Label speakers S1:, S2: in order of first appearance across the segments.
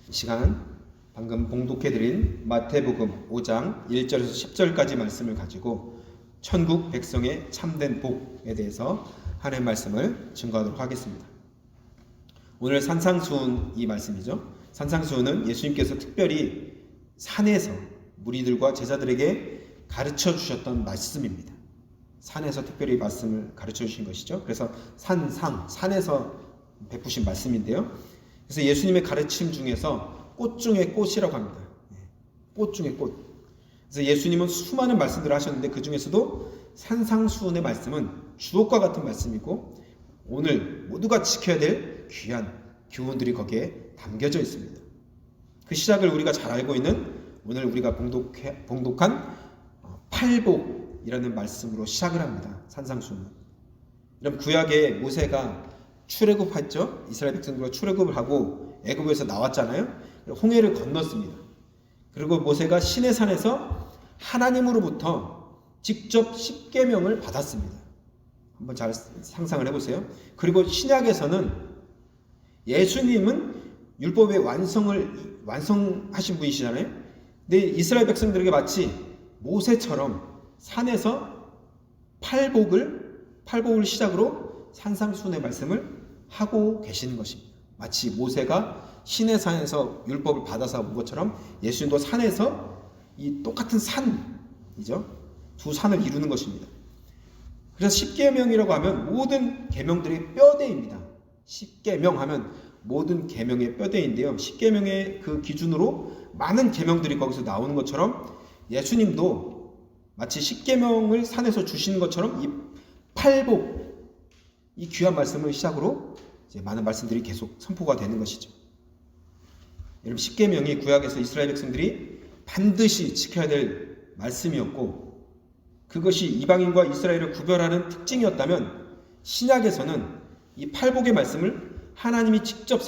S1: 이 시간 방금 봉독해드린 마태복음 5장 1절에서 10절까지 말씀을 가지고 천국 백성의 참된 복에 대해서 하나님의 말씀을 증거하도록 하겠습니다. 오늘 산상수훈 이 말씀이죠. 산상수훈은 예수님께서 특별히 산에서 무리들과 제자들에게 가르쳐 주셨던 말씀입니다. 산에서 특별히 말씀을 가르쳐 주신 것이죠. 그래서 산에서 베푸신 말씀인데요. 그래서 예수님의 가르침 중에서 꽃 중의 꽃이라고 합니다. 꽃 중의 꽃. 그래서 예수님은 수많은 말씀들을 하셨는데 그 중에서도 산상수훈의 말씀은 주옥과 같은 말씀이고 오늘 모두가 지켜야 될 귀한 교훈들이 거기에 담겨져 있습니다. 그 시작을 우리가 잘 알고 있는 오늘 우리가 봉독한 팔복이라는 말씀으로 시작을 합니다. 산상수훈은. 그럼 구약에 모세가 출애굽했죠. 이스라엘 백성들과 출애굽을 하고 애굽에서 나왔잖아요. 홍해를 건넜습니다. 그리고 모세가 시내산에서 하나님으로부터 직접 십계명을 받았습니다. 한번 잘 상상을 해보세요. 그리고 신약에서는 예수님은 율법의 완성하신 분이시잖아요. 근데 이스라엘 백성들에게 마치 모세처럼 산에서 팔복을 시작으로 산상수훈의 말씀을 하고 계시는 것입니다. 마치 모세가 시내산에서 율법을 받아서 온 것처럼 예수님도 산에서 이 똑같은 산이죠. 두 산을 이루는 것입니다. 그래서 십계명이라고 하면 모든 계명들의 뼈대입니다. 십계명 하면 모든 계명의 뼈대인데요. 십계명의 그 기준으로 많은 계명들이 거기서 나오는 것처럼 예수님도 마치 십계명을 산에서 주시는 것처럼 이 팔복, 이 귀한 말씀을 시작으로 이제 많은 말씀들이 계속 선포가 되는 것이죠. 여러분, 십계명이 구약에서 이스라엘 백성들이 반드시 지켜야 될 말씀이었고 그것이 이방인과 이스라엘을 구별하는 특징이었다면 신약에서는 이 팔복의 말씀을 하나님이 직접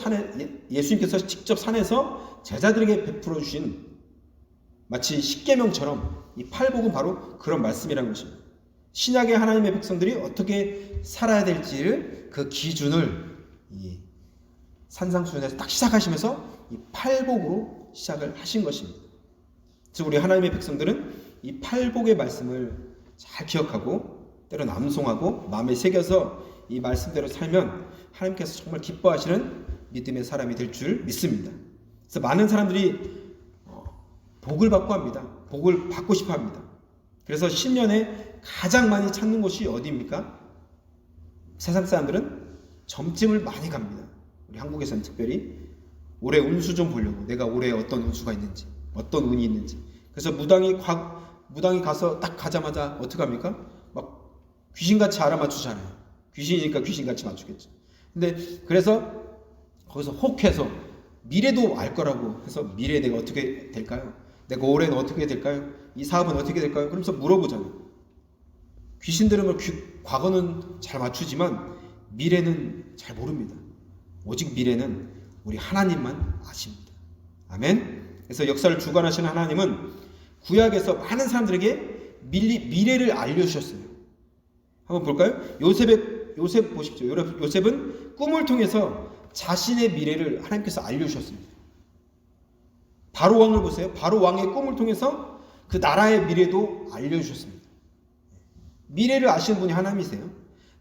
S1: 예수님께서 직접 산에서 제자들에게 베풀어 주신 마치 십계명처럼 이 팔복은 바로 그런 말씀이라는 것입니다. 신약의 하나님의 백성들이 어떻게 살아야 될지를 그 기준을 이 산상수훈에서 딱 시작하시면서 이 팔복으로 시작을 하신 것입니다. 그래서 우리 하나님의 백성들은 이 팔복의 말씀을 잘 기억하고 때로 암송하고 마음에 새겨서 이 말씀대로 살면 하나님께서 정말 기뻐하시는 믿음의 사람이 될 줄 믿습니다. 그래서 많은 사람들이 복을 받고 합니다. 복을 받고 싶어 합니다. 그래서 신년에 가장 많이 찾는 곳이 어디입니까? 세상 사람들은 점집을 많이 갑니다. 우리 한국에서는 특별히 올해 운수 좀 보려고 내가 올해 어떤 운수가 있는지 어떤 운이 있는지. 그래서 무당이 가서 딱 가자마자 어떻게 합니까? 막 귀신같이 알아맞추잖아요. 귀신이니까 귀신같이 맞추겠죠. 근데 그래서 거기서 혹해서 미래도 알 거라고 해서 미래에 내가 어떻게 될까요? 내가 올해는 어떻게 될까요? 이 사업은 어떻게 될까요? 그러면서 물어보잖아요. 귀신들은 과거는 잘 맞추지만 미래는 잘 모릅니다. 오직 미래는 우리 하나님만 아십니다. 아멘. 그래서 역사를 주관하시는 하나님은 구약에서 많은 사람들에게 미래를 알려주셨어요. 한번 볼까요? 요셉 보십시오. 요셉은 꿈을 통해서 자신의 미래를 하나님께서 알려주셨습니다. 바로 왕을 보세요. 바로 왕의 꿈을 통해서 그 나라의 미래도 알려주셨습니다. 미래를 아시는 분이 하나님이세요.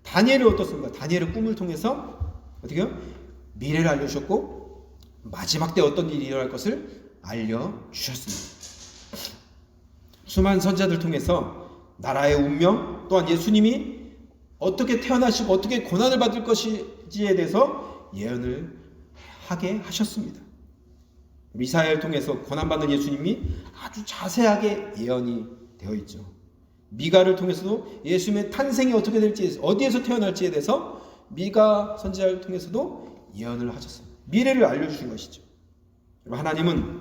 S1: 다니엘은 어떻습니까? 다니엘의 꿈을 통해서 어떻게요? 미래를 알려주셨고 마지막 때 어떤 일이 일어날 것을 알려주셨습니다. 수많은 선지자들 통해서 나라의 운명 또한 예수님이 어떻게 태어나시고 어떻게 고난을 받을 것인지에 대해서 예언을 하게 하셨습니다. 이사야를 통해서 고난받는 예수님이 아주 자세하게 예언이 되어 있죠. 미가를 통해서도 예수님의 탄생이 어떻게 될지, 어디에서 태어날지에 대해서 미가 선지자를 통해서도 예언을 하셨습니다. 미래를 알려주신 것이죠. 하나님은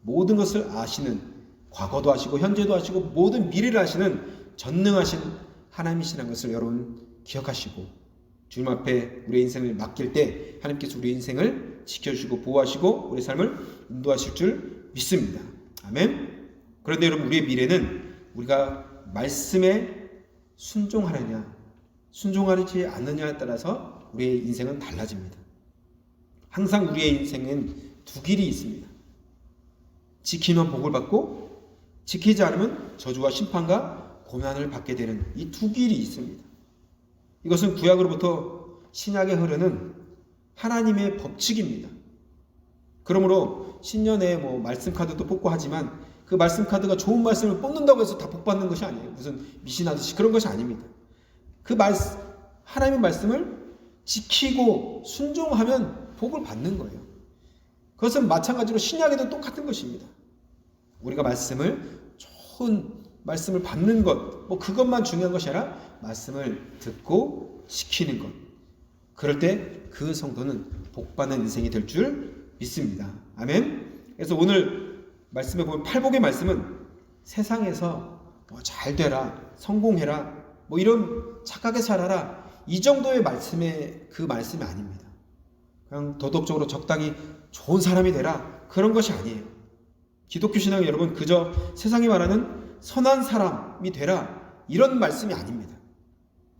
S1: 모든 것을 아시는, 과거도 아시고 현재도 아시고 모든 미래를 아시는 전능하신 하나님이시라는 것을 여러분 기억하시고 주님 앞에 우리의 인생을 맡길 때 하나님께서 우리의 인생을 지켜주시고 보호하시고 우리의 삶을 인도하실 줄 믿습니다. 아멘. 그런데 여러분, 우리의 미래는 우리가 말씀에 순종하느냐 순종하지 않느냐에 따라서 우리의 인생은 달라집니다. 항상 우리의 인생은 두 길이 있습니다. 지키면 복을 받고 지키지 않으면 저주와 심판과 고난을 받게 되는 이 두 길이 있습니다. 이것은 구약으로부터 신약에 흐르는 하나님의 법칙입니다. 그러므로 신년에 말씀 카드도 뽑고 하지만 그 말씀 카드가 좋은 말씀을 뽑는다고 해서 다 복 받는 것이 아니에요. 무슨 미신하듯이 그런 것이 아닙니다. 그 하나님의 말씀을 지키고 순종하면 복을 받는 거예요. 그것은 마찬가지로 신약에도 똑같은 것입니다. 우리가 좋은 말씀을 받는 것, 그것만 중요한 것이 아니라 말씀을 듣고 지키는 것. 그럴 때 그 성도는 복받는 인생이 될 줄 믿습니다. 아멘. 그래서 오늘 말씀에 보면 팔복의 말씀은 세상에서 잘 되라, 성공해라, 이런 착하게 살아라, 이 정도의 그 말씀이 아닙니다. 그냥 도덕적으로 적당히 좋은 사람이 되라, 그런 것이 아니에요. 기독교 신앙 여러분, 그저 세상이 말하는 선한 사람이 되라, 이런 말씀이 아닙니다.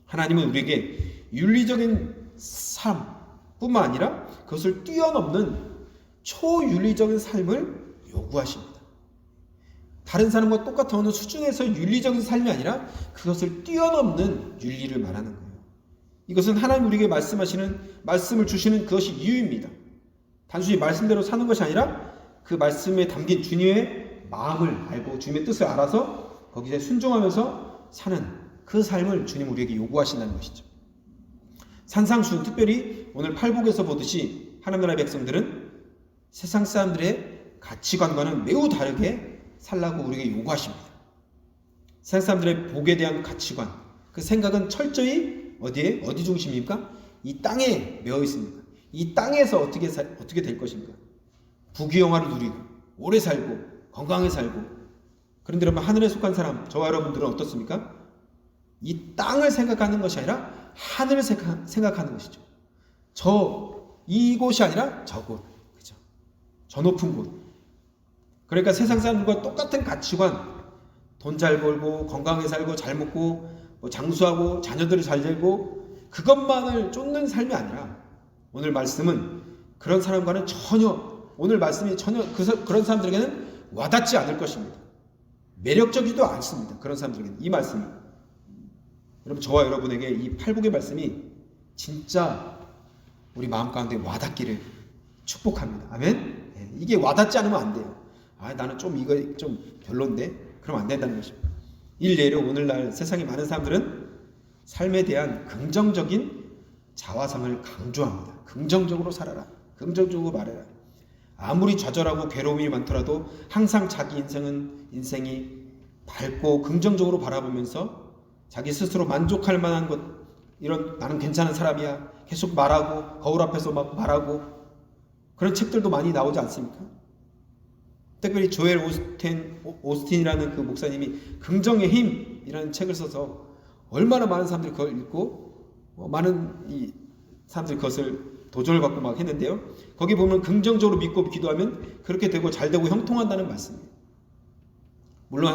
S1: 하나님은 우리에게 윤리적인 삶뿐만 아니라 그것을 뛰어넘는 초윤리적인 삶을 요구하십니다. 다른 사람과 똑같은 어느 수준에서 윤리적인 삶이 아니라 그것을 뛰어넘는 윤리를 말하는 거예요. 이것은 하나님 우리에게 말씀을 주시는 그것이 이유입니다. 단순히 말씀대로 사는 것이 아니라 그 말씀에 담긴 주님의 마음을 알고 주님의 뜻을 알아서 거기에 순종하면서 사는 그 삶을 주님 우리에게 요구하신다는 것이죠. 산상수훈, 특별히 오늘 팔복에서 보듯이 하나님 나라의 백성들은 세상 사람들의 가치관과는 매우 다르게 살라고 우리에게 요구하십니다. 세상 사람들의 복에 대한 가치관, 그 생각은 철저히 어디 중심입니까? 이 땅에 매어 있습니다. 이 땅에서 어떻게 될 것인가? 부귀영화를 누리고 오래 살고 건강하게 살고. 그런데 여러분, 하늘에 속한 사람, 저와 여러분들은 어떻습니까? 이 땅을 생각하는 것이 아니라 하늘을 생각하는 것이죠. 이곳이 아니라 저곳, 그죠? 저 높은 곳. 그러니까 세상 사람들과 똑같은 가치관, 돈 잘 벌고 건강하게 살고 잘 먹고 장수하고 자녀들을 잘 데리고 그것만을 쫓는 삶이 아니라, 오늘 말씀은 그런 사람과는 오늘 말씀이 전혀 그런 사람들에게는 와닿지 않을 것입니다. 매력적이지도 않습니다. 그런 사람들에게는 이 말씀이. 여러분, 저와 여러분에게 이 팔복의 말씀이 진짜 우리 마음 가운데 와닿기를 축복합니다. 아멘. 네, 이게 와닿지 않으면 안 돼요. 나는 이거 좀 별론데, 그럼 안 된다는 것입니다. 일례로 오늘날 세상에 많은 사람들은 삶에 대한 긍정적인 자화상을 강조합니다. 긍정적으로 살아라, 긍정적으로 말해라. 아무리 좌절하고 괴로움이 많더라도 항상 자기 인생이 밝고 긍정적으로 바라보면서 자기 스스로 만족할 만한 것, 이런 나는 괜찮은 사람이야 계속 말하고, 거울 앞에서 막 말하고, 그런 책들도 많이 나오지 않습니까? 특별히 조엘 오스틴이라는 그 목사님이 긍정의 힘이라는 책을 써서 얼마나 많은 사람들이 그걸 읽고 많은 이 사람들이 그것을 도전을 받고 막 했는데요. 거기 보면 긍정적으로 믿고 기도하면 그렇게 되고 잘 되고 형통한다는 말씀이에요. 물론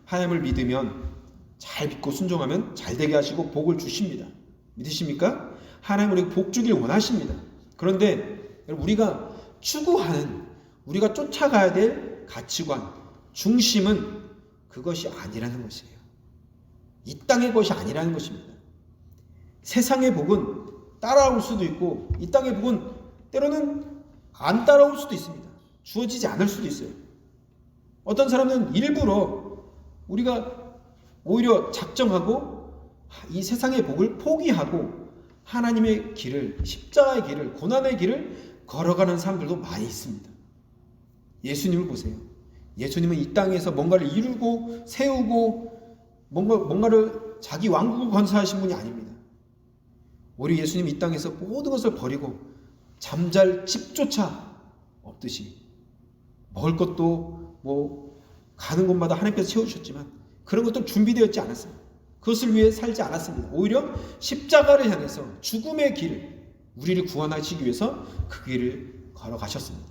S1: 하나님을 믿으면, 잘 믿고 순종하면 잘 되게 하시고 복을 주십니다. 믿으십니까? 하나님은 우리에게 복 주길 원하십니다. 그런데 우리가 추구하는, 우리가 쫓아가야 될 가치관, 중심은 그것이 아니라는 것이에요. 이 땅의 것이 아니라는 것입니다. 세상의 복은 따라올 수도 있고, 이 땅의 복은 때로는 안 따라올 수도 있습니다. 주어지지 않을 수도 있어요. 어떤 사람은 일부러 우리가 오히려 작정하고 이 세상의 복을 포기하고 하나님의 길을, 십자가의 길을, 고난의 길을 걸어가는 사람들도 많이 있습니다. 예수님을 보세요. 예수님은 이 땅에서 뭔가를 이루고 세우고 뭔가를 자기 왕국을 건설하신 분이 아닙니다. 오히려 예수님 이 땅에서 모든 것을 버리고 잠잘 집조차 없듯이, 먹을 것도 가는 곳마다 하나님께서 채워주셨지만 그런 것도 준비되었지 않았습니다. 그것을 위해 살지 않았습니다. 오히려 십자가를 향해서 죽음의 길을, 우리를 구원하시기 위해서 그 길을 걸어가셨습니다.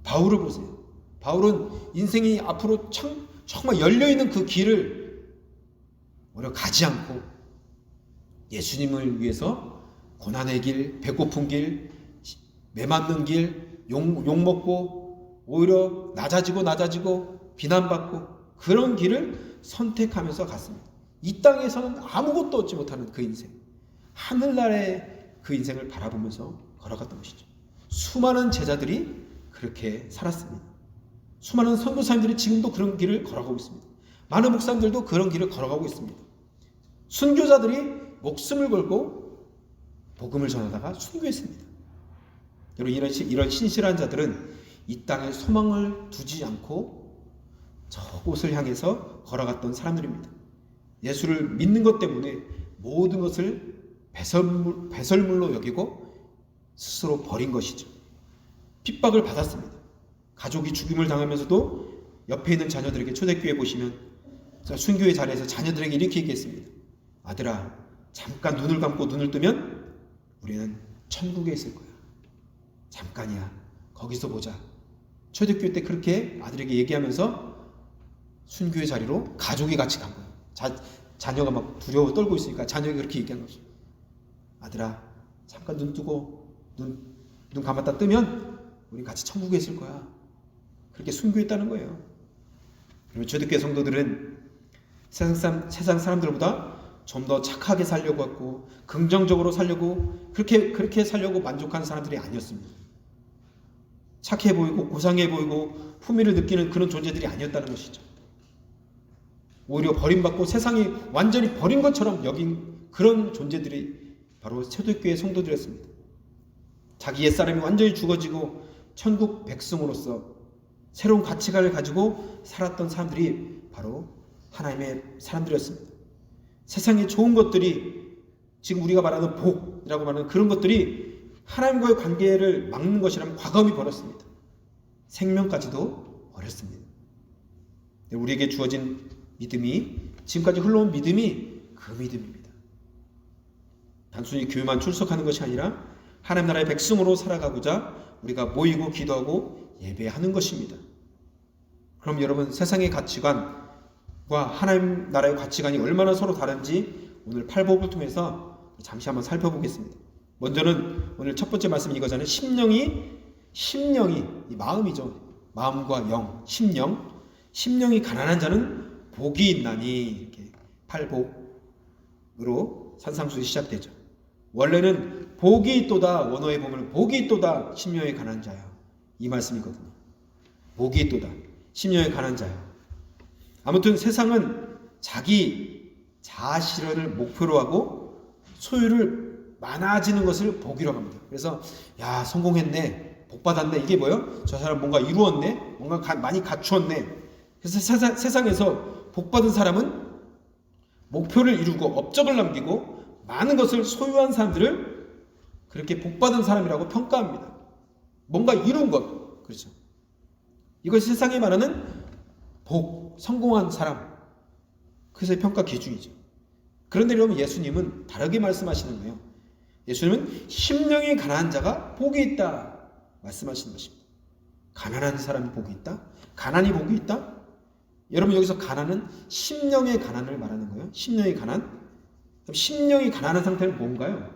S1: 바울을 보세요. 바울은 인생이 앞으로 정말 열려있는 그 길을 오히려 가지 않고 예수님을 위해서 고난의 길, 배고픈 길, 메맞는 길, 욕먹고 오히려 낮아지고 비난받고 그런 길을 선택하면서 갔습니다. 이 땅에서는 아무것도 얻지 못하는 그 인생, 하늘나라의 그 인생을 바라보면서 걸어갔던 것이죠. 수많은 제자들이 그렇게 살았습니다. 수많은 선교사님들이 지금도 그런 길을 걸어가고 있습니다. 많은 목사님들도 그런 길을 걸어가고 있습니다. 순교자들이 목숨을 걸고 복음을 전하다가 순교했습니다. 여러분, 이런 신실한 자들은 이 땅에 소망을 두지 않고 저곳을 향해서 걸어갔던 사람들입니다. 예수를 믿는 것 때문에 모든 것을 배설물로 여기고 스스로 버린 것이죠. 핍박을 받았습니다. 가족이 죽임을 당하면서도 옆에 있는 자녀들에게, 초대교회 보시면 순교의 자리에서 자녀들에게 이렇게 얘기했습니다. 아들아, 잠깐 눈을 감고 눈을 뜨면 우리는 천국에 있을 거야. 잠깐이야. 거기서 보자. 초대교회 때 그렇게 아들에게 얘기하면서 순교의 자리로 가족이 같이 간 거예요. 자녀가 막 두려워 떨고 있으니까 자녀가 그렇게 얘기한 거죠. 아들아, 잠깐 눈 뜨고 눈 감았다 뜨면 우리 같이 천국에 있을 거야. 그렇게 순교했다는 거예요. 그러면 초대교회 성도들은 세상 사람들보다 좀 더 착하게 살려고 했고 긍정적으로 살려고 그렇게 살려고 만족하는 사람들이 아니었습니다. 착해 보이고 고상해 보이고 품위를 느끼는 그런 존재들이 아니었다는 것이죠. 오히려 버림받고 세상이 완전히 버린 것처럼 여긴 그런 존재들이 바로 초대교회 성도들이었습니다. 자기 옛사람이 완전히 죽어지고 천국 백성으로서 새로운 가치관을 가지고 살았던 사람들이 바로 하나님의 사람들이었습니다. 세상에 좋은 것들이, 지금 우리가 말하는 복이라고 말하는 그런 것들이 하나님과의 관계를 막는 것이라면 과감히 버렸습니다. 생명까지도 버렸습니다. 우리에게 주어진 믿음이, 지금까지 흘러온 믿음이 그 믿음입니다. 단순히 교회만 출석하는 것이 아니라 하나님 나라의 백성으로 살아가고자 우리가 모이고 기도하고 예배하는 것입니다. 그럼 여러분, 세상의 가치관과 하나님 나라의 가치관이 얼마나 서로 다른지 오늘 팔복을 통해서 잠시 한번 살펴보겠습니다. 먼저는 오늘 첫 번째 말씀이 이거잖아요. 심령이 이 마음이죠. 마음과 영, 심령이 가난한 자는 복이 있나니, 이렇게 팔복으로 산상수이 시작되죠. 원래는 복이 있도다, 원어에 보면 복이 있도다 심령이 가난한 자야, 이 말씀이거든요. 복이 있도다 심령이 가난한 자야. 아무튼 세상은 자기 자아실현을 목표로 하고 소유를 많아지는 것을 복이라고 합니다. 그래서 야, 성공했네, 복받았네, 이게 뭐예요? 저 사람 뭔가 이루었네, 뭔가 많이 갖추었네. 그래서 세상에서 복받은 사람은 목표를 이루고 업적을 남기고 많은 것을 소유한 사람들을 그렇게 복받은 사람이라고 평가합니다. 뭔가 이룬 것, 그렇죠. 이것이 세상에 말하는 복, 성공한 사람, 그것의 평가 기준이죠. 그런데 여러분, 예수님은 다르게 말씀하시는 거예요. 예수님은 심령이 가난한 자가 복이 있다 말씀하시는 것입니다. 가난한 사람이 복이 있다? 가난이 복이 있다? 여러분, 여기서 가난은 심령의 가난을 말하는 거예요. 심령의 가난? 그럼 심령이 가난한 상태는 뭔가요?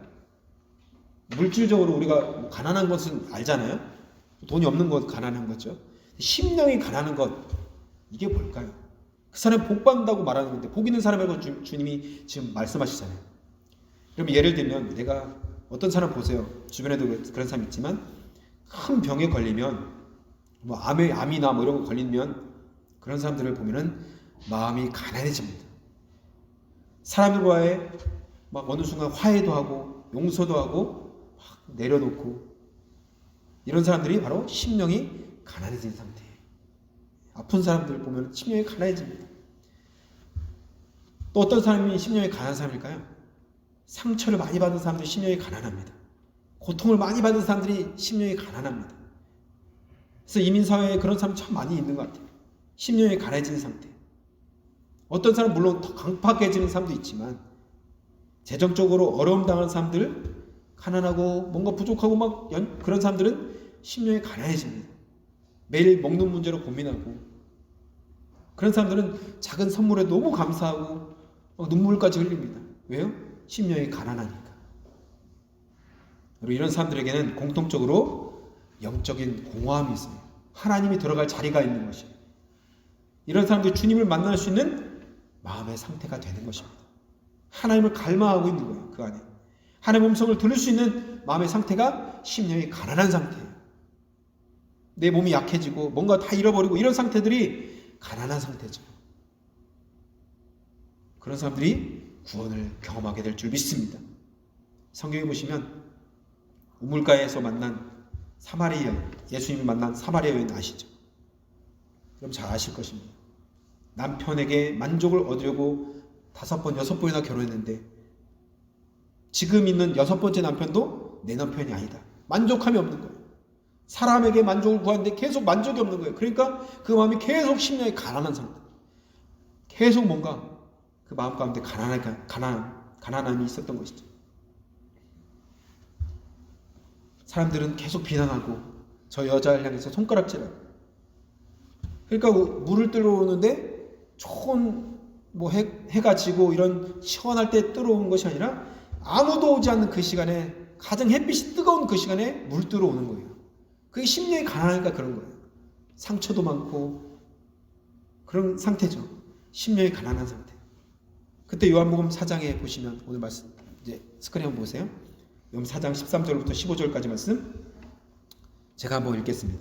S1: 물질적으로 우리가 가난한 것은 알잖아요. 돈이 없는 것 가난한 거죠. 심령이 가난한 것, 이게 뭘까요? 그 사람이 복 받는다고 말하는 건데, 복 있는 사람이라고 주님이 지금 말씀하시잖아요. 그럼 예를 들면, 내가 어떤 사람 보세요. 주변에도 그런 사람 있지만 큰 병에 걸리면, 뭐 암이나 뭐 이런 거 걸리면 그런 사람들을 보면은 마음이 가난해집니다. 사람들과의 막 어느 순간 화해도 하고 용서도 하고 확 내려놓고, 이런 사람들이 바로 심령이 가난해진 상태예요. 아픈 사람들 보면 심령이 가난해집니다. 또 어떤 사람이 심령이 가난한 사람일까요? 상처를 많이 받은 사람들이 심령이 가난합니다. 고통을 많이 받은 사람들이 심령이 가난합니다. 그래서 이민사회에 그런 사람 참 많이 있는 것 같아요. 심령이 가난해진 상태. 어떤 사람 물론 더 강팍해지는 사람도 있지만, 재정적으로 어려움 당하는 사람들, 가난하고 뭔가 부족하고 막 그런 사람들은 심령이 가난해집니다. 매일 먹는 문제로 고민하고, 그런 사람들은 작은 선물에 너무 감사하고 막 눈물까지 흘립니다. 왜요? 심령이 가난하니까. 그리고 이런 사람들에게는 공통적으로 영적인 공허함이 있어요. 하나님이 들어갈 자리가 있는 것이에요. 이런 사람들이 주님을 만날 수 있는 마음의 상태가 되는 것입니다. 하나님을 갈망하고 있는 거예요. 그 안에 하나님의 음성을 들을 수 있는 마음의 상태가 심령이 가난한 상태예요. 내 몸이 약해지고 뭔가 다 잃어버리고 이런 상태들이 가난한 상태죠. 그런 사람들이 구원을 경험하게 될 줄 믿습니다. 성경에 보시면 우물가에서 만난 사마리아 여인, 예수님이 만난 사마리아 여인 아시죠? 그럼 잘 아실 것입니다. 남편에게 만족을 얻으려고 5번, 6번이나 결혼했는데 지금 있는 6번째 남편도 내 남편이 아니다. 만족함이 없는 거예요. 사람에게 만족을 구하는데 계속 만족이 없는 거예요. 그러니까 그 마음이 계속 심령이 가난한 상태. 계속 뭔가 그 마음 가운데 가난함이 있었던 것이죠. 사람들은 계속 비난하고 저 여자를 향해서 손가락질하고, 그러니까 물을 들어오는데 좋은 해가 지고 이런 시원할 때 들어오는 것이 아니라 아무도 오지 않는 그 시간에, 가장 햇빛이 뜨거운 그 시간에 물 들어오는 거예요. 그게 심령이 가난하니까 그런 거예요. 상처도 많고 그런 상태죠. 심령이 가난한 상태. 그때 요한복음 4장에 보시면 오늘 말씀 이제 스크린 한번 보세요. 요한 4장 13절부터 15절까지 말씀 제가 한번 읽겠습니다.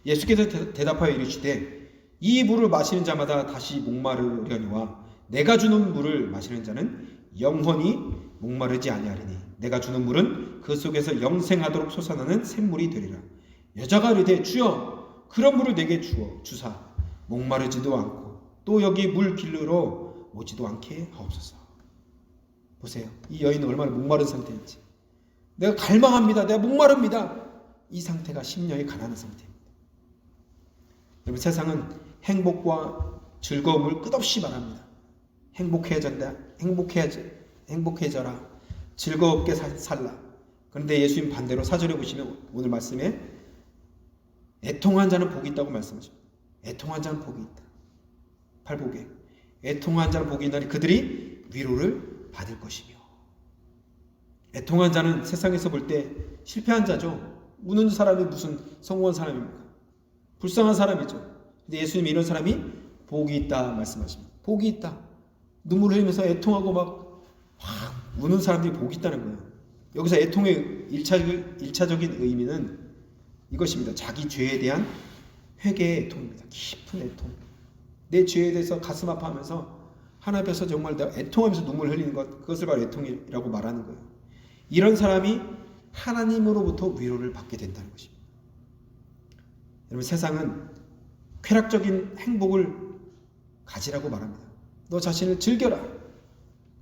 S1: 예수께서 대답하여 이르시되 이 물을 마시는 자마다 다시 목마르려니와 내가 주는 물을 마시는 자는 영원히 목마르지 아니하리니 내가 주는 물은 그 속에서 영생하도록 솟아나는 샘물이 되리라. 여자가 이르되 주여 그런 물을 내게 주사 목마르지도 않고 또 여기 물 길르러 오지도 않게 하옵소서. 보세요. 이 여인은 얼마나 목마른 상태인지. 내가 갈망합니다. 내가 목마릅니다. 이 상태가 심령이 가난한 상태입니다. 여러분, 세상은 행복과 즐거움을 끝없이 말합니다. 행복해져라. 즐겁게 살라. 그런데 예수님 반대로 4절에 보시면 오늘 말씀에 애통한 자는 복이 있다고 말씀하십니다. 애통한 자는 복이 있다. 팔복에 애통한 자는 복이 있나니 그들이 위로를 받을 것이며. 애통한 자는 세상에서 볼 때 실패한 자죠. 우는 사람이 무슨 성공한 사람입니까? 불쌍한 사람이죠. 근데 예수님이 이런 사람이 복이 있다 말씀하십니다. 복이 있다. 눈물 흘리면서 애통하고 막 우는 사람들이 복이 있다는 거예요. 여기서 애통의 1차적인 의미는 이것입니다. 자기 죄에 대한 회개의 애통입니다. 깊은 애통. 내 죄에 대해서 가슴 아파하면서 하나님 앞에서 정말 내가 애통하면서 눈물 흘리는 것, 그것을 바로 애통이라고 말하는 거예요. 이런 사람이 하나님으로부터 위로를 받게 된다는 것입니다. 여러분, 세상은 쾌락적인 행복을 가지라고 말합니다. 너 자신을 즐겨라.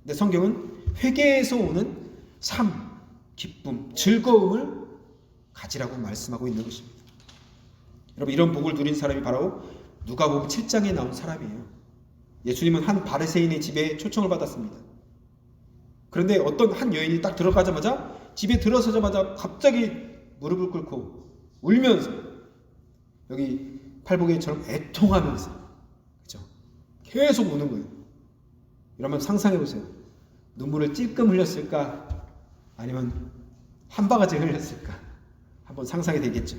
S1: 근데 성경은 회개에서 오는 삶, 기쁨, 즐거움을 가지라고 말씀하고 있는 것입니다. 여러분, 이런 복을 누린 사람이 바로 누가복음 7장에 나온 사람이에요. 예수님은 한 바리새인의 집에 초청을 받았습니다. 그런데 어떤 한 여인이 딱 들어가자마자, 집에 들어서자마자 갑자기 무릎을 꿇고 울면서, 여기 팔복에처럼 애통하면서, 그렇죠? 계속 우는 거예요. 여러분 상상해 보세요. 눈물을 찔끔 흘렸을까? 아니면 한 바가지 흘렸을까? 한번 상상이 되겠죠.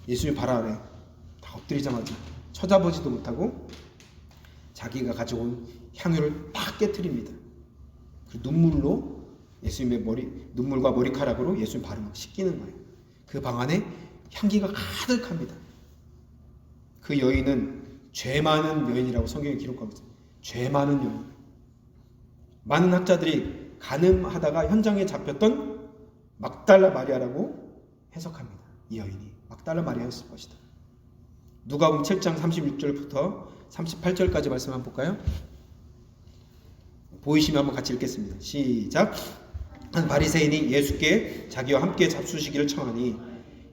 S1: 예수님 발 아래 다 엎드리자마자 쳐다보지도 못하고 자기가 가져온 향유를 딱 깨트립니다. 그 눈물로 예수님의 눈물과 머리카락으로 예수님 발을 막 씻기는 거예요. 그 방 안에 향기가 가득합니다. 그 여인은 죄 많은 여인이라고 성경에 기록하고 있어요. 죄 많은 여인. 많은 학자들이 간음하다가 현장에 잡혔던 막달라 마리아라고 해석합니다. 이 여인이 막달라 마리아였을 것이다. 누가복음 7장 36절부터 38절까지 말씀 한번 볼까요? 보이시면 한번 같이 읽겠습니다. 시작. 한 바리새인이 예수께 자기와 함께 잡수시기를 청하니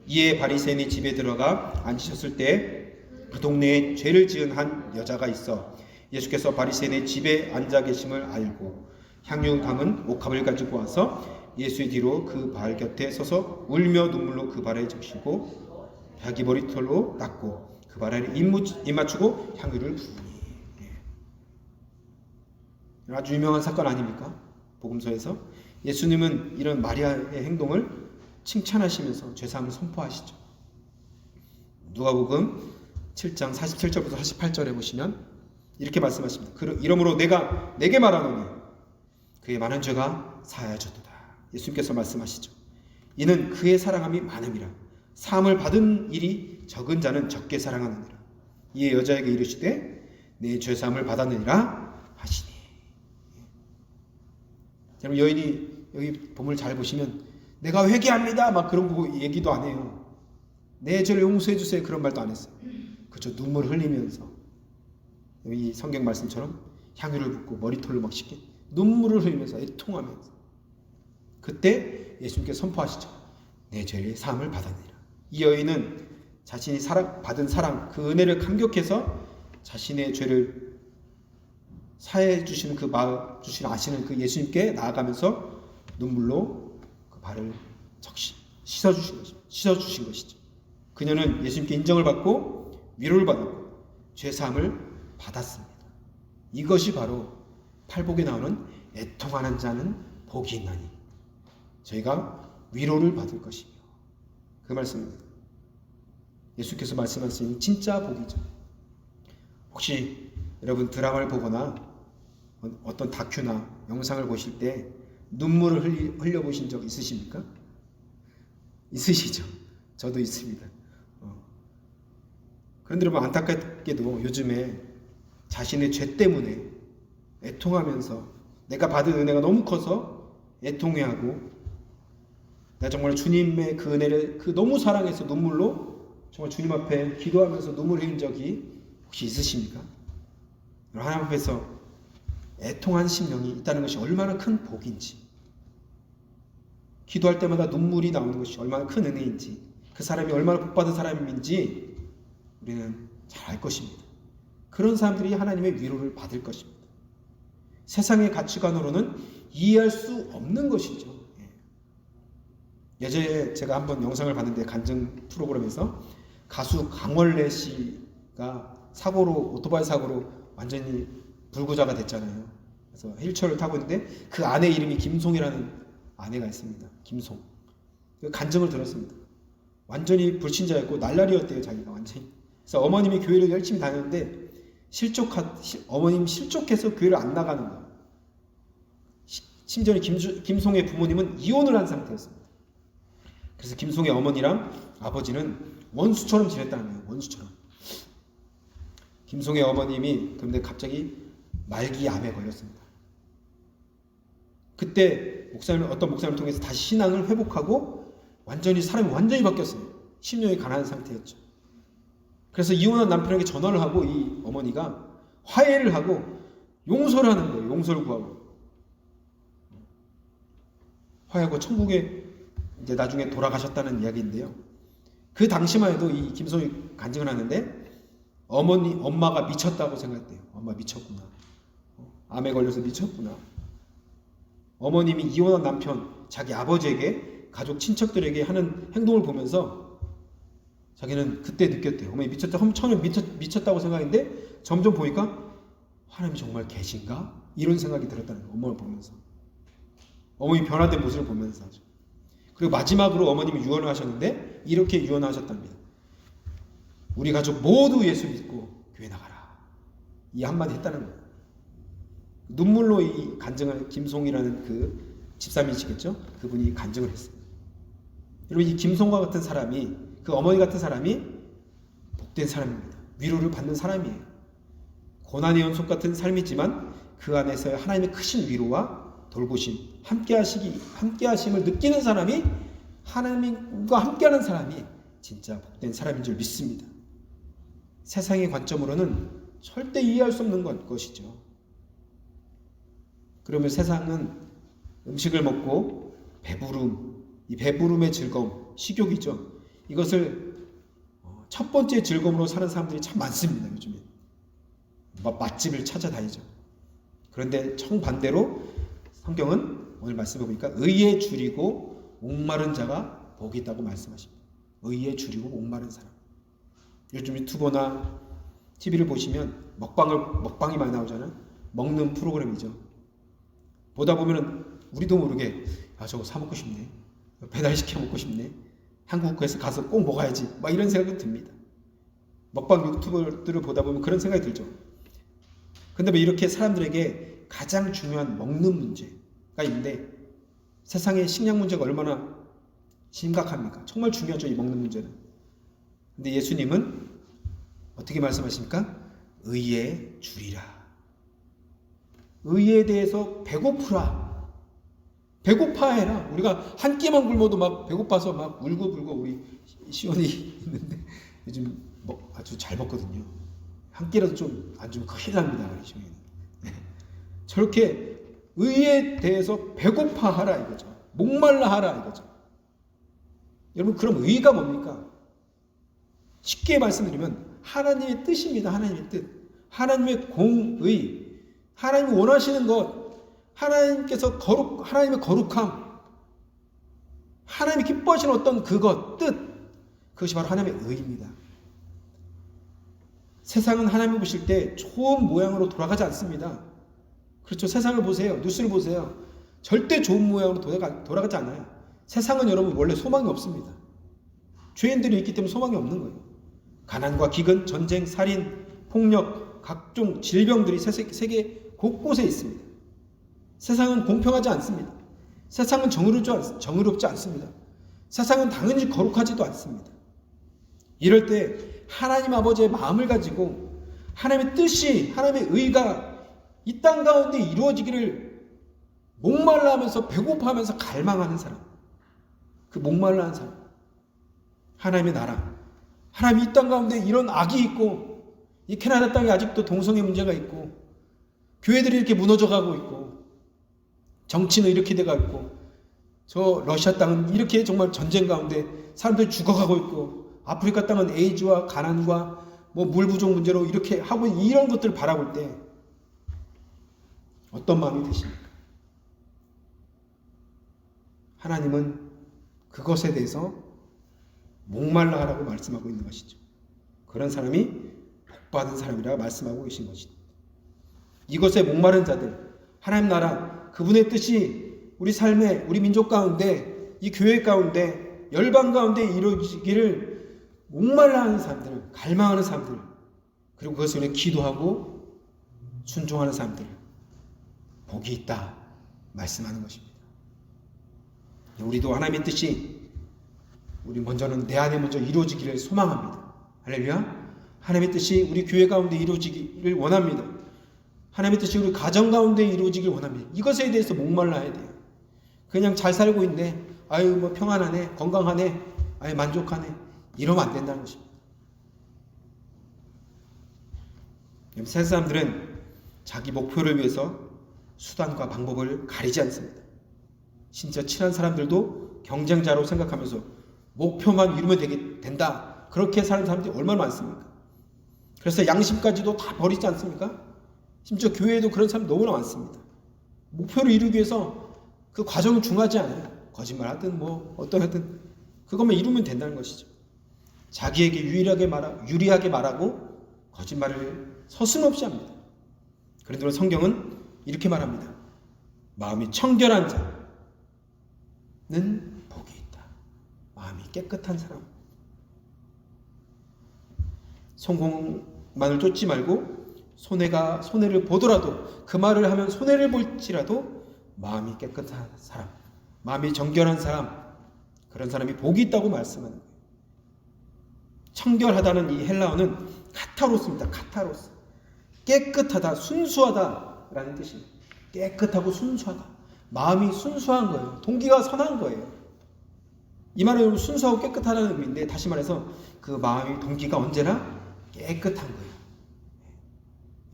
S1: 이에 바리새인이 집에 들어가 앉으셨을 때 그 동네에 죄를 지은 한 여자가 있어 예수께서 바리새인의 집에 앉아 계심을 알고 향유 담은 옥합을 가지고 와서 예수의 뒤로 그 발 곁에 서서 울며 눈물로 그 발에 적시고 자기 머리털로 닦고 그 발에 입 맞추고 향유를 부으니. 아주 유명한 사건 아닙니까? 복음서에서 예수님은 이런 마리아의 행동을 칭찬하시면서 죄사함을 선포하시죠. 누가복음 7장 47절부터 48절에 보시면 이렇게 말씀하십니다. 이러므로 내가 내게 말하노니 그의 많은 죄가 사하여졌도다. 예수님께서 말씀하시죠. 이는 그의 사랑함이 많음이라. 사함을 받은 일이 적은 자는 적게 사랑하느니라. 이에 여자에게 이르시되 내 죄사함을 받았느니라 하시니. 여러분, 여인이 여기 본문을 잘 보시면 내가 회개합니다 막 그런 거 얘기도 안 해요. 내 죄를 용서해 주세요 그런 말도 안 했어요. 그저 눈물을 흘리면서 이 성경 말씀처럼 향유를 붓고 머리털로 막 씻게 눈물을 흘리면서 애통하면서 그때 예수님께서 선포하시죠. 내 죄의 사함을 받았느니라. 이 여인은 자신이 받은 사랑, 그 은혜를 감격해서 자신의 죄를 사해 주시는 그 마음 주시는 아시는 그 예수님께 나아가면서 눈물로 그 발을 씻어 주신 것이죠. 그녀는 예수님께 인정을 받고 위로를 받았고 죄 사함을 받았습니다. 이것이 바로 팔복에 나오는 애통하는 자는 복이 있나니 저희가 위로를 받을 것이며 그 말씀입니다. 예수께서 말씀하신 진짜 복이죠. 혹시 여러분 드라마를 보거나 어떤 다큐나 영상을 보실 때 눈물을 흘려보신 적 있으십니까? 있으시죠? 저도 있습니다. 그런데 여러분 안타깝게도 요즘에 자신의 죄 때문에 애통하면서 내가 받은 은혜가 너무 커서 애통해하고 내가 정말 주님의 그 은혜를 너무 사랑해서 눈물로 정말 주님 앞에 기도하면서 눈물 흘린 적이 혹시 있으십니까? 하나님 앞에서 애통한 심령이 있다는 것이 얼마나 큰 복인지, 기도할 때마다 눈물이 나오는 것이 얼마나 큰 은혜인지, 그 사람이 얼마나 복받은 사람인지 우리는 잘 알 것입니다. 그런 사람들이 하나님의 위로를 받을 것입니다. 세상의 가치관으로는 이해할 수 없는 것이죠. 예전에 제가 한번 영상을 봤는데 간증 프로그램에서 가수 강원래 씨가 오토바이 사고로 완전히 불구자가 됐잖아요. 그래서 휠체어를 타고 있는데 그 아내 이름이 김송이라는 아내가 있습니다. 김송. 간증을 들었습니다. 완전히 불신자였고 날라리였대요, 자기가 완전히. 그래서 어머님이 교회를 열심히 다녔는데 어머님 실족해서 교회를 안 나가는 거예요. 심지어 김송의 부모님은 이혼을 한 상태였습니다. 그래서 김송의 어머니랑 아버지는 원수처럼 지냈다는 거예요. 원수처럼. 김송의 어머님이 그런데 갑자기 말기암에 걸렸습니다. 그때 어떤 목사님을 통해서 다시 신앙을 회복하고 사람이 완전히 바뀌었어요. 심령이 가난한 상태였죠. 그래서 이혼한 남편에게 전화를 하고 이 어머니가 화해를 하고 용서를 하는 거예요. 용서를 구하고. 화해하고 천국에 이제 나중에 돌아가셨다는 이야기인데요. 그 당시만 해도 이 김송이 간증을 하는데 엄마가 미쳤다고 생각했대요. 엄마 미쳤구나. 암에 걸려서 미쳤구나. 어머님이 이혼한 남편, 자기 아버지에게, 가족 친척들에게 하는 행동을 보면서 자기는 그때 느꼈대요. 어머니 처음에 미쳤다고 생각했는데 점점 보니까 하나님이 정말 계신가? 이런 생각이 들었다는 거예요. 엄마를 보면서. 어머니 변화된 모습을 보면서 하죠. 그리고 마지막으로 어머님이 유언을 하셨는데 이렇게 유언을 하셨답니다. 우리 가족 모두 예수 믿고 교회 나가라. 이 한마디 했다는 거예요. 눈물로 이 간증을 김송이라는 그 집사님이시겠죠? 그분이 간증을 했습니다. 여러분 이 김송과 같은 사람이 그 어머니 같은 사람이 복된 사람입니다. 위로를 받는 사람이에요. 고난의 연속 같은 삶이지만 그 안에서 하나님의 크신 위로와 돌보심, 함께하심을 느끼는 사람이 하나님과 함께하는 사람이 진짜 복된 사람인 줄 믿습니다. 세상의 관점으로는 절대 이해할 수 없는 것이죠. 그러면 세상은 음식을 먹고 이 배부름의 즐거움, 식욕이죠. 이것을 첫 번째 즐거움으로 사는 사람들이 참 많습니다. 요즘에 맛집을 찾아다니죠. 그런데 정반대로 성경은 오늘 말씀해 보니까 의에 줄이고 목마른 자가 복이 있다고 말씀하십니다. 의에 줄이고 목마른 사람. 요즘 유튜버나 TV를 보시면 먹방이 많이 나오잖아요. 먹는 프로그램이죠. 보다 보면은 우리도 모르게 저거 사 먹고 싶네. 배달시켜 먹고 싶네. 한국에서 가서 꼭 먹어야지. 막 이런 생각이 듭니다. 먹방 유튜버들을 보다 보면 그런 생각이 들죠. 근데 뭐 이렇게 사람들에게 가장 중요한 먹는 문제가 있는데, 세상의 식량 문제가 얼마나 심각합니까? 정말 중요하죠, 이 먹는 문제는. 근데 예수님은 어떻게 말씀하십니까? 의에 주리라. 의에 대해서 배고프라. 배고파해라. 우리가 한 끼만 굶어도 막 배고파서 막 울고불고, 우리 시온이 있는데 요즘 아주 잘 먹거든요. 한 끼라도 좀 안 주면 큰일 납니다, 우리 시온이는. 저렇게 의에 대해서 배고파하라 이거죠. 목말라 하라 이거죠. 여러분, 그럼 의가 뭡니까? 쉽게 말씀드리면 하나님의 뜻입니다. 하나님의 뜻. 하나님의 공의. 하나님이 원하시는 것. 하나님께서 하나님의 거룩함. 하나님이 기뻐하시는 어떤 그것, 뜻. 그것이 바로 하나님의 의입니다. 세상은 하나님을 보실 때 좋은 모양으로 돌아가지 않습니다. 그렇죠. 세상을 보세요. 뉴스를 보세요. 절대 좋은 모양으로 돌아가지 않아요. 세상은 여러분 원래 소망이 없습니다. 죄인들이 있기 때문에 소망이 없는 거예요. 가난과 기근, 전쟁, 살인, 폭력, 각종 질병들이 세계 곳곳에 있습니다. 세상은 공평하지 않습니다. 세상은 정의롭지 않습니다. 세상은 당연히 거룩하지도 않습니다. 이럴 때 하나님 아버지의 마음을 가지고 하나님의 뜻이, 하나님의 의가 이 땅 가운데 이루어지기를 목말라 하면서 배고파하면서 갈망하는 사람, 그 목말라 하는 사람, 하나님의 나라, 하나님 이 땅 가운데 이런 악이 있고, 이 캐나다 땅에 아직도 동성애 문제가 있고, 교회들이 이렇게 무너져가고 있고, 정치는 이렇게 돼가고 있고, 저 러시아 땅은 이렇게 정말 전쟁 가운데 사람들이 죽어가고 있고, 아프리카 땅은 에이즈와 가난과 물 부족 문제로 이렇게 하고 있는 이런 것들을 바라볼 때 어떤 마음이 드십니까? 하나님은 그것에 대해서 목말라 하라고 말씀하고 있는 것이죠. 그런 사람이 복받은 사람이라고 말씀하고 계신 것이죠. 이것에 목마른 자들, 하나님 나라, 그분의 뜻이 우리 삶에, 우리 민족 가운데, 이 교회 가운데, 열방 가운데 이루어지기를 목말라 하는 사람들, 갈망하는 사람들, 그리고 그것을 위해 기도하고 순종하는 사람들, 복이 있다 말씀하는 것입니다. 우리도 하나님의 뜻이 우리 먼저는 내 안에 먼저 이루어지기를 소망합니다. 할렐루야. 하나님의 뜻이 우리 교회 가운데 이루어지기를 원합니다. 하나님의 뜻이 우리 가정 가운데 이루어지기를 원합니다. 이것에 대해서 목말라야 돼요. 그냥 잘 살고 있네, 아유 뭐 평안하네, 건강하네, 아유 만족하네, 이러면 안 된다는 것입니다. 세상 사람들은 자기 목표를 위해서 수단과 방법을 가리지 않습니다. 진짜 친한 사람들도 경쟁자로 생각하면서 목표만 이루면 된다, 그렇게 사는 사람들이 얼마나 많습니까? 그래서 양심까지도 다 버리지 않습니까? 심지어 교회에도 그런 사람이 너무나 많습니다. 목표를 이루기 위해서 그 과정은 중요하지 않아요. 거짓말하든 어떠하든 그것만 이루면 된다는 것이죠. 자기에게 유리하게 말하고 거짓말을 서슴없이 합니다. 그런데 성경은 이렇게 말합니다. 마음이 청결한 자는 복이 있다. 마음이 깨끗한 사람. 성공만을 쫓지 말고 손해를 보더라도, 그 말을 하면 손해를 볼지라도 마음이 깨끗한 사람, 마음이 정결한 사람, 그런 사람이 복이 있다고 말씀하는 거예요. 청결하다는 이 헬라어는 카타로스입니다. 카타로스. 깨끗하다, 순수하다라는 뜻입니다. 깨끗하고 순수하다. 마음이 순수한 거예요. 동기가 선한 거예요. 이 말은 순수하고 깨끗하다는 의미인데, 다시 말해서 그 마음이, 동기가 언제나 깨끗한 거예요.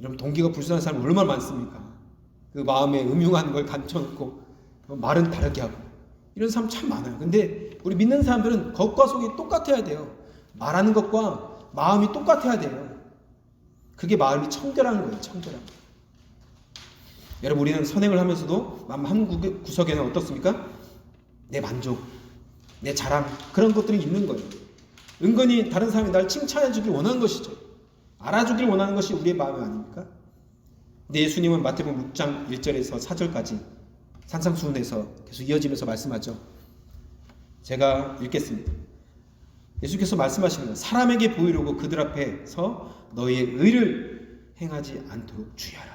S1: 여러분, 동기가 불순한 사람 얼마나 많습니까? 그 마음에 음흉한 걸 감춰놓고 말은 다르게 하고, 이런 사람 참 많아요. 근데 우리 믿는 사람들은 겉과 속이 똑같아야 돼요. 말하는 것과 마음이 똑같아야 돼요. 그게 마음이 청결한 거예요. 청결한 거. 여러분, 우리는 선행을 하면서도 마음 한 구석에는 어떻습니까? 내 만족, 내 자랑, 그런 것들이 있는 거예요. 은근히 다른 사람이 날 칭찬해 주길 원하는 것이죠. 알아주길 원하는 것이 우리의 마음이 아닙니까? 근데 예수님은 마태복음 6장 1절에서 4절까지 산상수훈에서 계속 이어지면서 말씀하죠. 제가 읽겠습니다. 예수께서 말씀하시는 거예요. 사람에게 보이려고 그들 앞에서 너희의 의를 행하지 않도록 주의하라.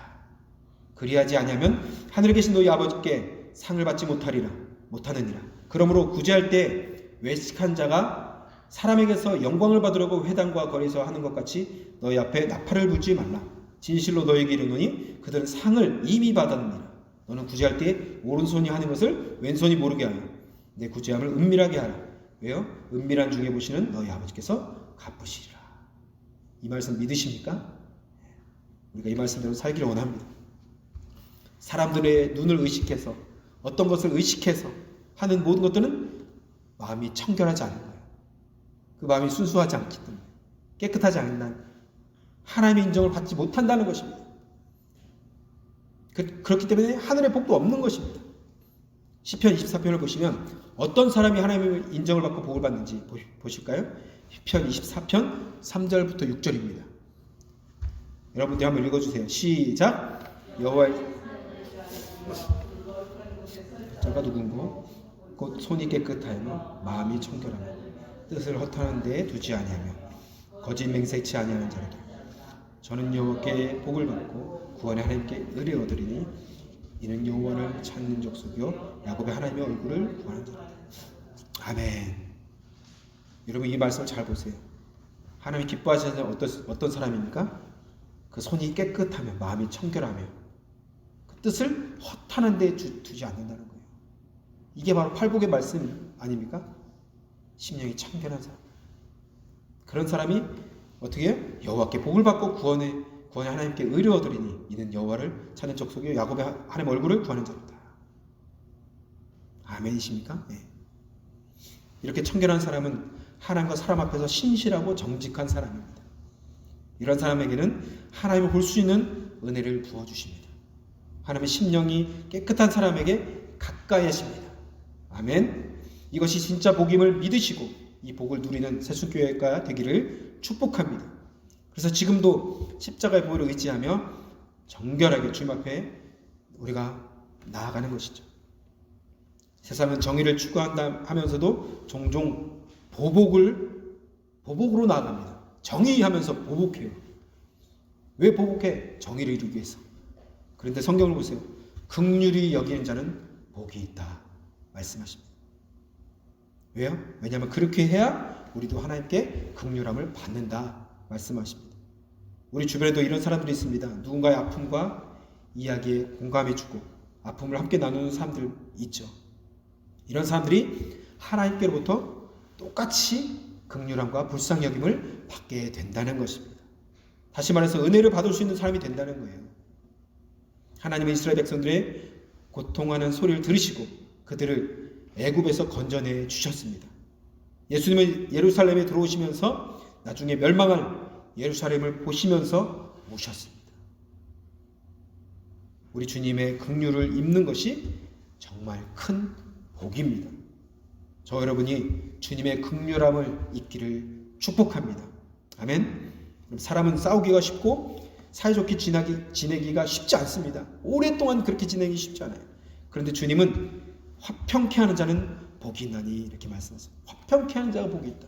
S1: 그리하지 아니하면 하늘에 계신 너희 아버지께 상을 받지 못하느니라. 그러므로 구제할 때 외식한 자가 사람에게서 영광을 받으려고 회당과 거리에서 하는 것 같이 너희 앞에 나팔을 불지 말라. 진실로 너희에게 이르노니 그들은 상을 이미 받았느니라. 너는 구제할 때 오른손이 하는 것을 왼손이 모르게 하여 내 구제함을 은밀하게 하라. 왜요? 은밀한 중에 보시는 너희 아버지께서 갚으시리라. 이 말씀 믿으십니까? 우리가 이 말씀대로 살기를 원합니다. 사람들의 눈을 의식해서 어떤 것을 의식해서 하는 모든 것들은 마음이 청결하지 않은 거예요. 그 마음이 순수하지 않기 때문에, 깨끗하지 않은 한 하나님의 인정을 받지 못한다는 것입니다. 그렇기 때문에 하늘의 복도 없는 것입니다. 시편 24편을 보시면 어떤 사람이 하나님의 인정을 받고 복을 받는지 보실까요? 시편 24편 3절부터 6절입니다. 여러분들 한번 읽어주세요. 시작. 여호와의 저가 누군고 곧 손이 깨끗하며 마음이 청결하며 뜻을 허탄한 데에 두지 아니하며 거짓 맹세치 아니하는 자로다. 저는 여호와께 복을 받고 구원의 하나님께 의를 얻으리니 이는 여호와를 찾는 족속이요 야곱의 하나님의 얼굴을 구하는 자로다. 아멘. 여러분 이 말씀을 잘 보세요. 하나님이 기뻐하시는 어떤 사람입니까? 그 손이 깨끗하며 마음이 청결하며 그 뜻을 허탄한 데에 두지 않는다는 거예요. 이게 바로 팔복의 말씀 아닙니까? 심령이 청결한 사람. 그런 사람이 어떻게 해요? 여호와께 복을 받고 구원의 하나님께 의를 얻으리니 이는 여호와를 찾는 족속이요 야곱의 하나님 얼굴을 구하는 자로다. 아멘이십니까? 네. 이렇게 청결한 사람은 하나님과 사람 앞에서 신실하고 정직한 사람입니다. 이런 사람에게는 하나님을 볼 수 있는 은혜를 부어주십니다. 하나님의 심령이 깨끗한 사람에게 가까이 하십니다. 아멘. 이것이 진짜 복임을 믿으시고 이 복을 누리는 세수교회가 되기를 축복합니다. 그래서 지금도 십자가의 보혈을 의지하며 정결하게 주님 앞에 우리가 나아가는 것이죠. 세상은 정의를 추구한다 하면서도 종종 보복으로 나아갑니다. 정의하면서 보복해요. 왜 보복해? 정의를 이루기 위해서. 그런데 성경을 보세요. 긍휼히 여기는 자는 복이 있다 말씀하십니다. 왜요? 왜냐하면 그렇게 해야 우리도 하나님께 긍휼함을 받는다 말씀하십니다. 우리 주변에도 이런 사람들이 있습니다. 누군가의 아픔과 이야기에 공감해주고 아픔을 함께 나누는 사람들 있죠. 이런 사람들이 하나님께로부터 똑같이 긍휼함과 불쌍여김을 받게 된다는 것입니다. 다시 말해서 은혜를 받을 수 있는 사람이 된다는 거예요. 하나님의 이스라엘 백성들의 고통하는 소리를 들으시고 그들을 애굽에서 건져내 주셨습니다. 예수님은 예루살렘에 들어오시면서 나중에 멸망할 예루살렘을 보시면서 오셨습니다. 우리 주님의 긍휼을 입는 것이 정말 큰 복입니다. 저 여러분이 주님의 긍휼함을 입기를 축복합니다. 아멘. 사람은 싸우기가 쉽고 사이좋게 지내기가 쉽지 않습니다. 오랫동안 그렇게 지내기 쉽지 않아요. 그런데 주님은 화평케 하는 자는 복이 있나니 이렇게 말씀하세요. 화평케 하는 자가 복이 있다.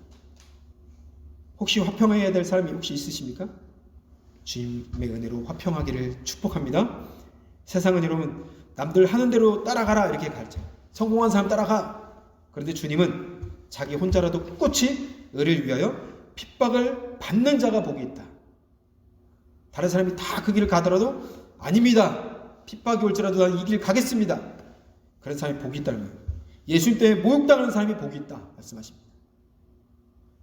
S1: 혹시 화평해야 될 사람이 혹시 있으십니까? 주님의 은혜로 화평하기를 축복합니다. 세상은 여러분 남들 하는 대로 따라가라 이렇게 가르쳐요. 성공한 사람 따라가. 그런데 주님은 자기 혼자라도 꿋꿋이 의를 위하여 핍박을 받는 자가 복이 있다. 다른 사람이 다 그 길을 가더라도 아닙니다. 핍박이 올지라도 난 이 길 가겠습니다. 그런 사람이 복이 있다는 거예요. 예수님 때문에 모욕당하는 사람이 복이 있다 말씀하십니다.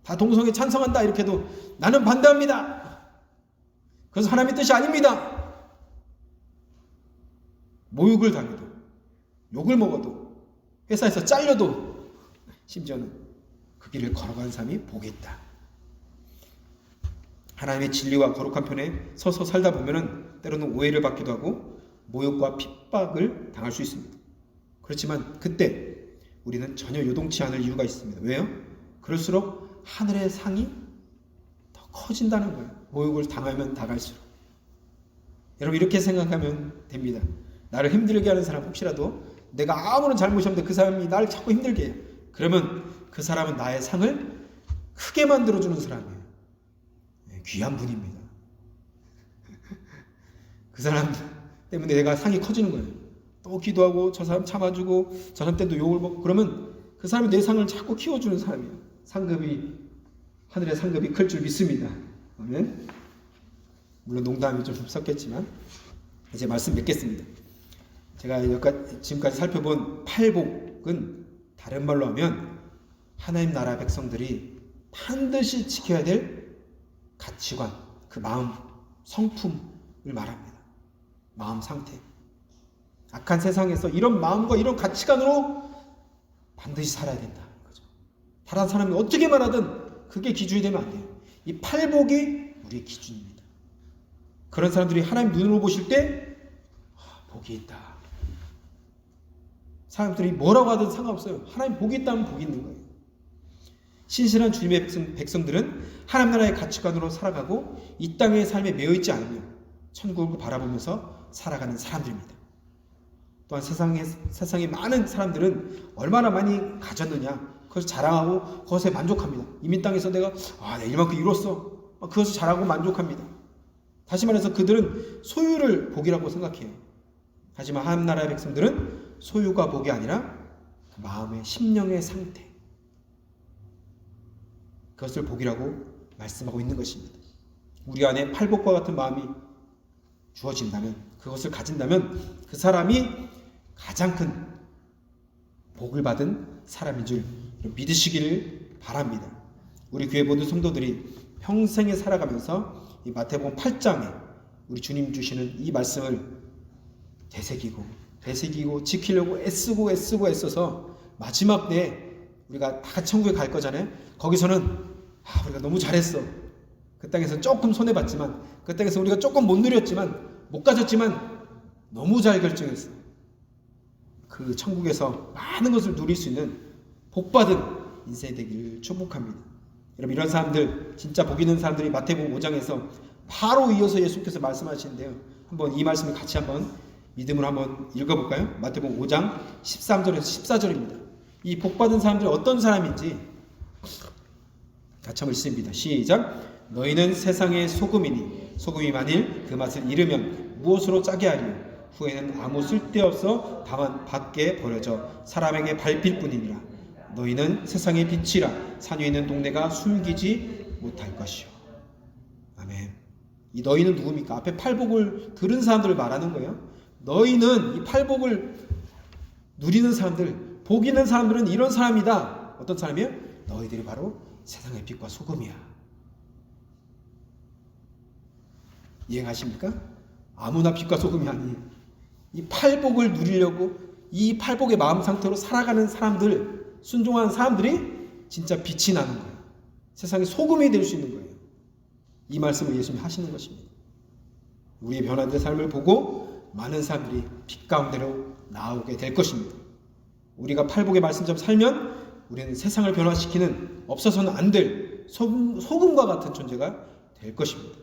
S1: 다 동성애 찬성한다 이렇게 해도 나는 반대합니다. 그것은 하나님의 뜻이 아닙니다. 모욕을 당해도 욕을 먹어도 회사에서 잘려도 심지어는 그 길을 걸어가는 사람이 복이 있다. 하나님의 진리와 거룩한 편에 서서 살다 보면은 때로는 오해를 받기도 하고 모욕과 핍박을 당할 수 있습니다. 그렇지만 그때 우리는 전혀 요동치 않을 이유가 있습니다. 왜요? 그럴수록 하늘의 상이 더 커진다는 거예요. 모욕을 당하면 당할수록. 여러분 이렇게 생각하면 됩니다. 나를 힘들게 하는 사람 혹시라도 내가 아무런 잘못이 없는데 그 사람이 나를 자꾸 힘들게 해요. 그러면 그 사람은 나의 상을 크게 만들어주는 사람이에요. 귀한 분입니다. 그 사람 때문에 내가 상이 커지는 거예요. 또 기도하고 저 사람 참아주고 저 사람 때도 욕을 먹고 그러면 그 사람이 내 상을 자꾸 키워주는 사람이에요. 하늘의 상급이 클 줄 믿습니다. 아멘. 물론 농담이 좀 섞였지만 이제 말씀 맺겠습니다. 제가 지금까지 살펴본 팔복은 다른 말로 하면 하나님 나라 백성들이 반드시 지켜야 될 가치관, 그 마음, 성품을 말합니다. 마음 상태. 악한 세상에서 이런 마음과 이런 가치관으로 반드시 살아야 된다. 다른 사람이 어떻게 말하든 그게 기준이 되면 안 돼요. 이 팔복이 우리의 기준입니다. 그런 사람들이 하나님 눈으로 보실 때 복이 있다. 사람들이 뭐라고 하든 상관없어요. 하나님 복이 있다면 복이 있는 거예요. 신실한 주님의 백성들은 하나님 나라의 가치관으로 살아가고 이 땅의 삶에 매여있지 않으며 천국을 바라보면서 살아가는 사람들입니다. 또한 세상의 많은 사람들은 얼마나 많이 가졌느냐 그것을 자랑하고 그것에 만족합니다. 이민 땅에서 내가 이만큼 이뤘어. 그것을 자랑하고 만족합니다. 다시 말해서 그들은 소유를 복이라고 생각해요. 하지만 하나님 나라의 백성들은 소유가 복이 아니라 그 마음의 심령의 상태, 그것을 복이라고 말씀하고 있는 것입니다. 우리 안에 팔복과 같은 마음이 주어진다면, 그것을 가진다면 그 사람이 가장 큰 복을 받은 사람인 줄 믿으시기를 바랍니다. 우리 교회 모든 성도들이 평생에 살아가면서 이 마태복음 8장에 우리 주님 주시는 이 말씀을 되새기고 지키려고 애써서 마지막 때에 우리가 다 천국에 갈 거잖아요. 거기서는 우리가 너무 잘했어. 그 땅에서 조금 손해봤지만, 그 땅에서 우리가 조금 못 누렸지만, 못 가졌지만 너무 잘 결정했어. 그 천국에서 많은 것을 누릴 수 있는 복받은 인생이 되기를 축복합니다. 여러분, 이런 사람들, 진짜 복 있는 사람들이 마태복음 5장에서 바로 이어서 예수께서 말씀하시는데요. 한번 이 말씀을 같이 한번 믿음으로 한번 읽어볼까요? 마태복음 5장 13절에서 14절입니다. 이 복받은 사람들이 어떤 사람인지 같이 한번 읽습니다. 시작. 너희는 세상의 소금이니 소금이 만일 그 맛을 잃으면 무엇으로 짜게 하리요? 후에는 아무 쓸데없어 다만 밖에 버려져 사람에게 밟힐 뿐이니라. 너희는 세상의 빛이라. 산 위에 있는 동네가 숨기지 못할 것이요. 아멘. 이 너희는 누굽니까? 앞에 팔복을 들은 사람들을 말하는 거예요. 너희는 이 팔복을 누리는 사람들, 복 있는 사람들은 이런 사람이다. 어떤 사람이에요? 너희들이 바로 세상의 빛과 소금이야. 이해가십니까? 아무나 빛과 소금이 아니에요. 이 팔복을 누리려고 이 팔복의 마음 상태로 살아가는 사람들, 순종하는 사람들이 진짜 빛이 나는 거예요. 세상의 소금이 될 수 있는 거예요. 이 말씀을 예수님이 하시는 것입니다. 우리의 변화된 삶을 보고 많은 사람들이 빛 가운데로 나오게 될 것입니다. 우리가 팔복의 말씀처럼 살면 우리는 세상을 변화시키는 없어서는 안 될 소금과 같은 존재가 될 것입니다.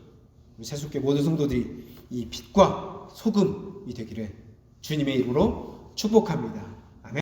S1: 우리 세속계 모든 성도들이 이 빛과 소금이 되기를 주님의 이름으로 축복합니다.